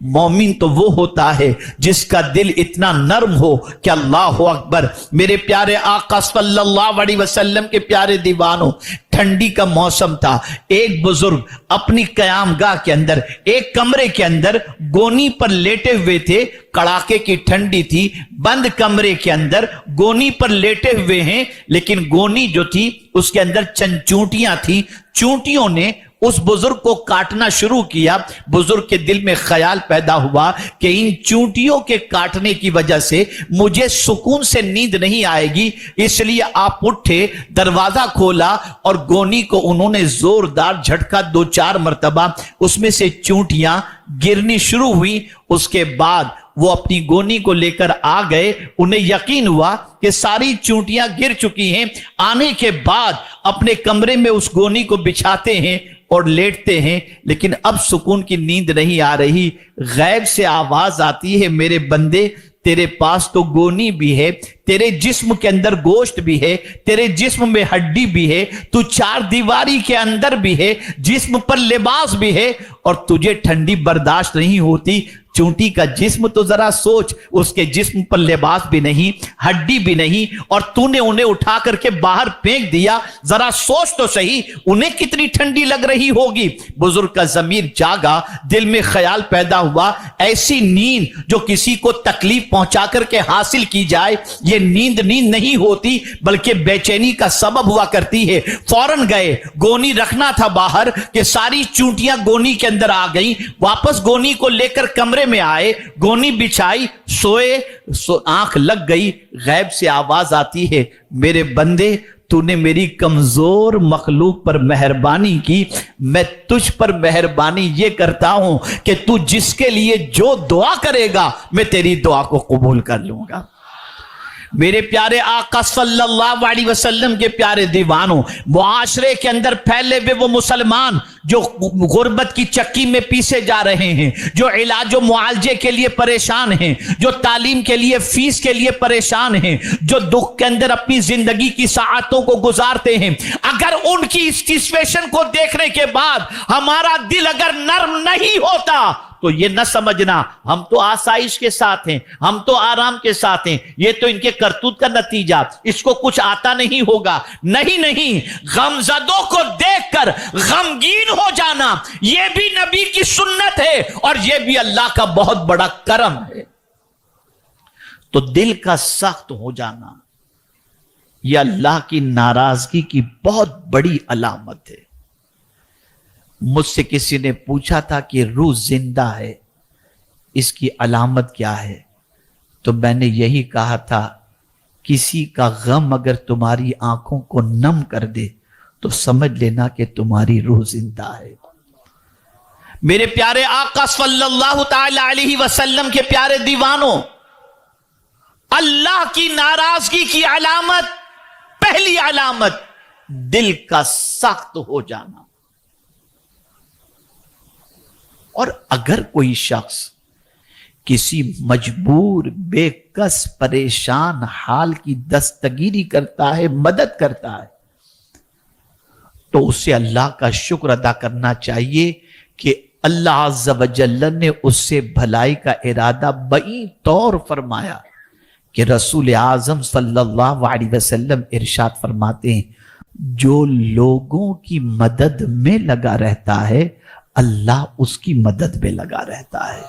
مومن تو وہ ہوتا ہے جس کا دل اتنا نرم ہو کہ اللہ اکبر۔ میرے پیارے آقا صلی اللہ علیہ وسلم کے پیارے دیوانوں، ٹھنڈی کا موسم تھا، ایک بزرگ اپنی قیام گاہ کے اندر ایک کمرے کے اندر گونی پر لیٹے ہوئے تھے، کڑاکے کی ٹھنڈی تھی، بند کمرے کے اندر گونی پر لیٹے ہوئے ہیں، لیکن گونی جو تھی اس کے اندر چند چونٹیاں تھی، چونٹیوں نے اس بزرگ کو کاٹنا شروع کیا۔ بزرگ کے دل میں خیال پیدا ہوا کہ ان چونٹیوں کے کاٹنے کی وجہ سے مجھے سکون سے نیند نہیں آئے گی، اس لیے آپ اٹھے، دروازہ کھولا اور گونی کو انہوں نے زوردار جھٹکا 2-4 مرتبہ، اس میں سے چونٹیاں گرنی شروع ہوئی۔ اس کے بعد وہ اپنی گونی کو لے کر آ گئے، انہیں یقین ہوا کہ ساری چونٹیاں گر چکی ہیں۔ آنے کے بعد اپنے کمرے میں اس گونی کو بچھاتے ہیں اور لیٹتے ہیں، لیکن اب سکون کی نیند نہیں آ رہی۔ غیب سے آواز آتی ہے، میرے بندے تیرے پاس تو گونی بھی ہے، تیرے جسم کے اندر گوشت بھی ہے، تیرے جسم میں ہڈی بھی ہے، تو 4 دیواری کے اندر بھی ہے، جسم پر لباس بھی ہے، اور تجھے ٹھنڈی برداشت نہیں ہوتی۔ چونٹی کا جسم تو ذرا سوچ، اس کے جسم پر لباس بھی نہیں، ہڈی بھی نہیں، اور تو نے انہیں اٹھا کر کے باہر پھینک دیا، ذرا سوچ تو صحیح انہیں کتنی ٹھنڈی لگ رہی ہوگی۔ بزرگ کا ضمیر جاگا، دل میں خیال پیدا ہوا، ایسی نیند جو کسی کو تکلیف پہنچا کر کے حاصل کی جائے، یہ نیند نہیں ہوتی بلکہ بے چینی کا سبب ہوا کرتی ہے۔ فوراً گئے، گونی رکھنا تھا باہر کہ ساری چونٹیاں گونی کے اندر آ گئیں، واپس گونی کو لے کر کمرے میں آئے، گونی بچھائی، سوئے، آنکھ لگ گئی۔ غیب سے آواز آتی ہے، میرے بندے تو نے میری کمزور مخلوق پر مہربانی کی، میں تجھ پر مہربانی یہ کرتا ہوں کہ تو جس کے لیے جو دعا کرے گا میں تیری دعا کو قبول کر لوں گا۔ میرے پیارے آقا صلی اللہ علیہ وسلم کے پیارے دیوانوں، معاشرے کے اندر پھیلے ہوئے وہ مسلمان جو غربت کی چکی میں پیسے جا رہے ہیں، جو علاج و معالجے کے لیے پریشان ہیں، جو تعلیم کے لیے فیس کے لیے پریشان ہیں، جو دکھ کے اندر اپنی زندگی کی ساعتوں کو گزارتے ہیں، اگر ان کی اس سچویشن کو دیکھنے کے بعد ہمارا دل اگر نرم نہیں ہوتا تو یہ نہ سمجھنا ہم تو آسائش کے ساتھ ہیں، ہم تو آرام کے ساتھ ہیں، یہ تو ان کے کرتوت کا نتیجہ، اس کو کچھ آتا نہیں ہوگا۔ نہیں، غمزدوں کو دیکھ کر غمگین ہو جانا یہ بھی نبی کی سنت ہے، اور یہ بھی اللہ کا بہت بڑا کرم ہے۔ تو دل کا سخت ہو جانا یہ اللہ کی ناراضگی کی بہت بڑی علامت ہے۔ مجھ سے کسی نے پوچھا تھا کہ روح زندہ ہے، اس کی علامت کیا ہے؟ تو میں نے یہی کہا تھا، کسی کا غم اگر تمہاری آنکھوں کو نم کر دے تو سمجھ لینا کہ تمہاری روح زندہ ہے۔ میرے پیارے آقا صلی اللہ تعالی علیہ وسلم کے پیارے دیوانوں، اللہ کی ناراضگی کی علامت، پہلی علامت دل کا سخت ہو جانا۔ اور اگر کوئی شخص کسی مجبور، بے کس، پریشان حال کی دستگیری کرتا ہے، مدد کرتا ہے، تو اسے اللہ کا شکر ادا کرنا چاہیے کہ اللہ عز و جل نے اس سے بھلائی کا ارادہ بئی طور فرمایا کہ رسول اعظم صلی اللہ علیہ وسلم ارشاد فرماتے ہیں، جو لوگوں کی مدد میں لگا رہتا ہے اللہ اس کی مدد میں لگا رہتا ہے۔